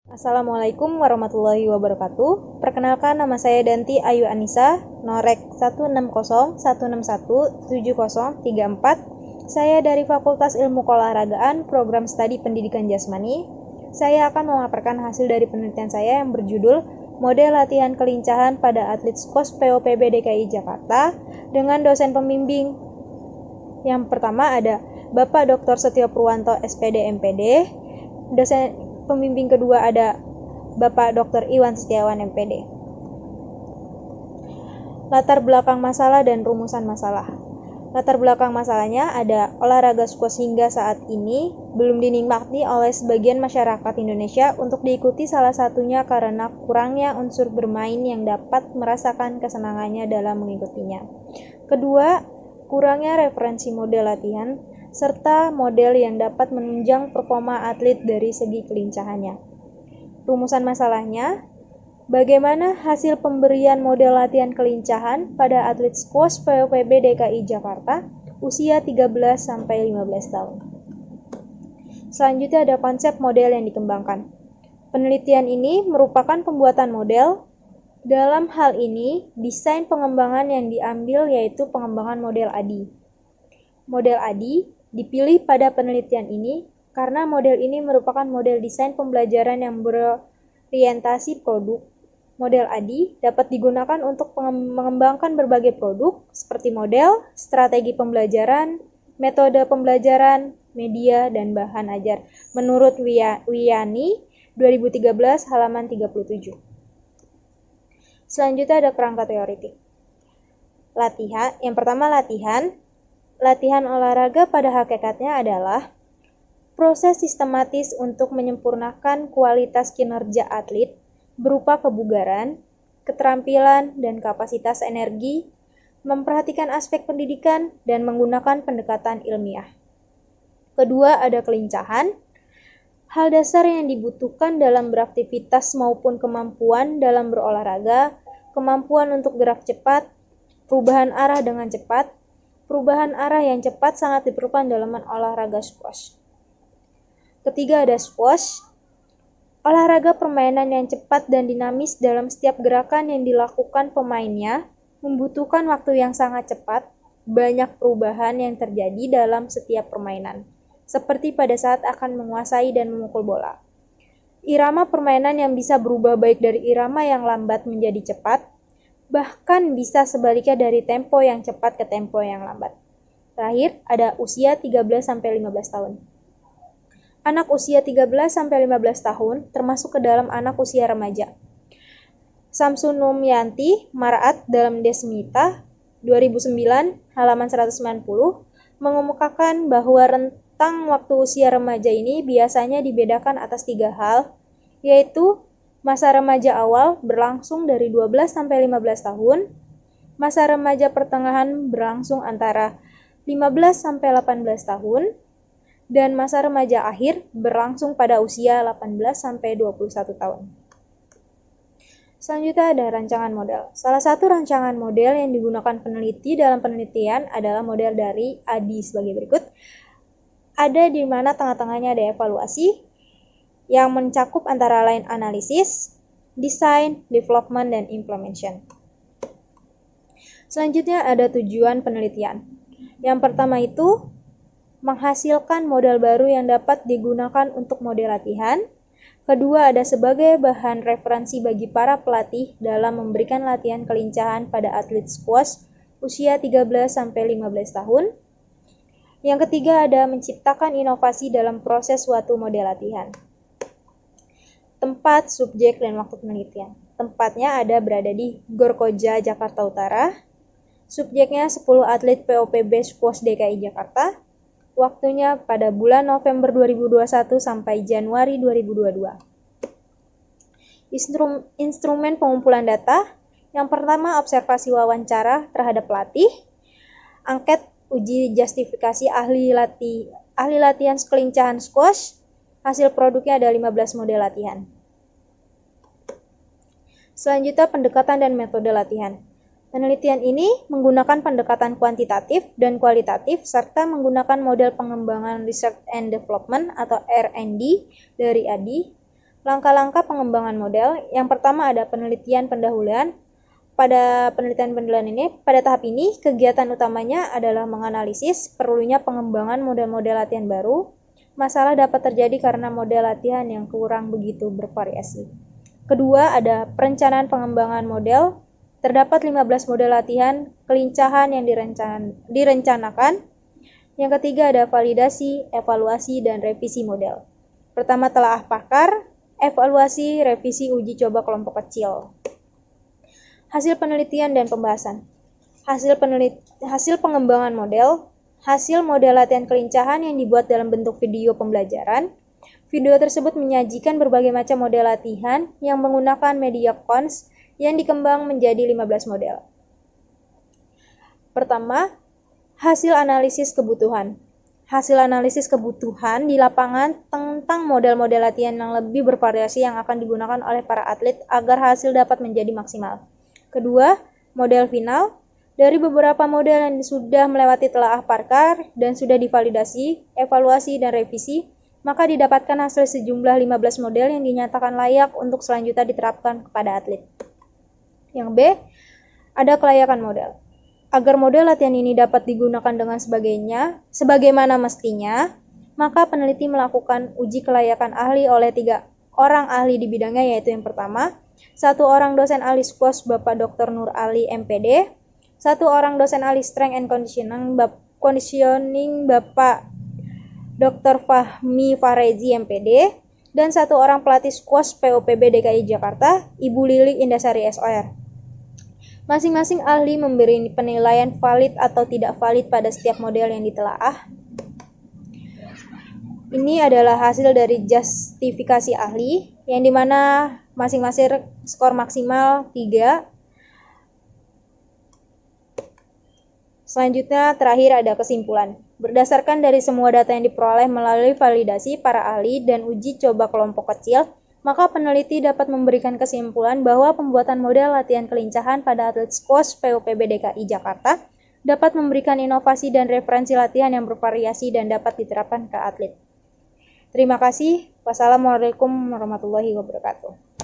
Assalamualaikum warahmatullahi wabarakatuh. Perkenalkan, nama saya Danti Ayu Anissa, Norek 16016170034. Saya dari Fakultas Ilmu Keolahragaan, Program Studi Pendidikan Jasmani. Saya akan memaparkan hasil dari penelitian saya yang berjudul Model Latihan Kelincahan pada Atlet Squash POPB DKI Jakarta dengan dosen pembimbing. Yang pertama ada Bapak Dr. Setio Purwanto SPD MPD. Dosen pembimbing kedua ada Bapak Dr. Iwan Setiawan MPD. Latar belakang masalah dan rumusan masalah. Latar belakang masalahnya ada olahraga squash hingga saat ini belum dinikmati oleh sebagian masyarakat Indonesia untuk diikuti, salah satunya karena kurangnya unsur bermain yang dapat merasakan kesenangannya dalam mengikutinya. Kedua, kurangnya referensi model latihan serta model yang dapat menunjang performa atlet dari segi kelincahannya. Rumusan masalahnya, bagaimana hasil pemberian model latihan kelincahan pada atlet squash POPB DKI Jakarta usia 13-15 tahun. Selanjutnya ada konsep model yang dikembangkan. Penelitian ini merupakan pembuatan model. Dalam hal ini, desain pengembangan yang diambil yaitu pengembangan model ADI. Model ADI dipilih pada penelitian ini karena model ini merupakan model desain pembelajaran yang berorientasi produk. Model ADI dapat digunakan untuk mengembangkan berbagai produk seperti model, strategi pembelajaran, metode pembelajaran, media, dan bahan ajar. Menurut Wiyani 2013 halaman 37. Selanjutnya ada kerangka teoritik. Yang pertama latihan. Latihan olahraga pada hakikatnya adalah proses sistematis untuk menyempurnakan kualitas kinerja atlet berupa kebugaran, keterampilan, dan kapasitas energi, memperhatikan aspek pendidikan, dan menggunakan pendekatan ilmiah. Kedua, ada kelincahan. Hal dasar yang dibutuhkan dalam beraktivitas maupun kemampuan dalam berolahraga, kemampuan untuk gerak cepat, perubahan arah dengan cepat. Perubahan arah yang cepat sangat diperlukan dalam olahraga squash. Ketiga ada squash. Olahraga permainan yang cepat dan dinamis dalam setiap gerakan yang dilakukan pemainnya membutuhkan waktu yang sangat cepat, banyak perubahan yang terjadi dalam setiap permainan, seperti pada saat akan menguasai dan memukul bola. Irama permainan yang bisa berubah baik dari irama yang lambat menjadi cepat, bahkan bisa sebaliknya dari tempo yang cepat ke tempo yang lambat. Terakhir, ada usia 13-15 tahun. Anak usia 13-15 tahun termasuk ke dalam anak usia remaja. Samsunumianti Maraat dalam Desmita 2009 halaman 190 mengemukakan bahwa rentang waktu usia remaja ini biasanya dibedakan atas 3 hal, yaitu masa remaja awal berlangsung dari 12-15 tahun, masa remaja pertengahan berlangsung antara 15-18 tahun, dan masa remaja akhir berlangsung pada usia 18-21 tahun. Selanjutnya ada rancangan model. Salah satu rancangan model yang digunakan peneliti dalam penelitian adalah model dari ADI sebagai berikut. Ada di mana tengah-tengahnya ada evaluasi yang mencakup antara lain analisis, design, development, dan implementation. Selanjutnya ada tujuan penelitian. Yang pertama itu menghasilkan model baru yang dapat digunakan untuk model latihan. Kedua ada sebagai bahan referensi bagi para pelatih dalam memberikan latihan kelincahan pada atlet squash usia 13-15 tahun. Yang ketiga ada menciptakan inovasi dalam proses suatu model latihan. Tempat, subjek, dan waktu penelitian. Tempatnya berada di Gor Koja, Jakarta Utara. Subjeknya 10 atlet POPB Squash DKI Jakarta. Waktunya pada bulan November 2021 sampai Januari 2022. Instrumen pengumpulan data. Yang pertama observasi wawancara terhadap pelatih. Angket uji justifikasi ahli latihan kelincahan squash. Hasil produknya ada 15 model latihan. Selanjutnya pendekatan dan metode latihan. Penelitian ini menggunakan pendekatan kuantitatif dan kualitatif serta menggunakan model pengembangan Research and Development atau R&D dari ADI, Langkah-langkah pengembangan model, yang pertama ada penelitian pendahuluan. Pada penelitian pendahuluan ini, pada tahap ini, kegiatan utamanya adalah menganalisis perlunya pengembangan model-model latihan baru. Masalah dapat terjadi karena model latihan yang kurang begitu bervariasi. Kedua, ada perencanaan pengembangan model. Terdapat 15 model latihan kelincahan yang direncanakan. Yang ketiga ada validasi, evaluasi, dan revisi model. Pertama, telaah pakar, evaluasi, revisi, uji coba kelompok kecil. Hasil penelitian dan pembahasan. Hasil pengembangan model. Hasil model latihan kelincahan yang dibuat dalam bentuk video pembelajaran. Video tersebut menyajikan berbagai macam model latihan yang menggunakan media cons yang dikembang menjadi 15 model. Pertama, hasil analisis kebutuhan. Hasil analisis kebutuhan di lapangan tentang model-model latihan yang lebih bervariasi yang akan digunakan oleh para atlet agar hasil dapat menjadi maksimal. Kedua, model final. Dari beberapa model yang sudah melewati telaah pakar dan sudah divalidasi, evaluasi, dan revisi, maka didapatkan hasil sejumlah 15 model yang dinyatakan layak untuk selanjutnya diterapkan kepada atlet. Yang B, ada kelayakan model. Agar model latihan ini dapat digunakan dengan sebagaimana mestinya, maka peneliti melakukan uji kelayakan ahli oleh 3 orang ahli di bidangnya, yaitu yang pertama, 1 orang dosen ahli squash Bapak Dr. Nur Ali MPD, 1 orang dosen ahli strength and conditioning Bapak Dr. Fahmi Farezi MPD, dan 1 orang pelatih squash POPB DKI Jakarta, Ibu Lili Indasari SOR. Masing-masing ahli memberi penilaian valid atau tidak valid pada setiap model yang ditelaah. Ini adalah hasil dari justifikasi ahli, yang dimana masing-masing skor maksimal 3. Selanjutnya, terakhir ada kesimpulan. Berdasarkan dari semua data yang diperoleh melalui validasi para ahli dan uji coba kelompok kecil, maka peneliti dapat memberikan kesimpulan bahwa pembuatan model latihan kelincahan pada atlet squash POPB DKI Jakarta dapat memberikan inovasi dan referensi latihan yang bervariasi dan dapat diterapkan ke atlet. Terima kasih. Wassalamualaikum warahmatullahi wabarakatuh.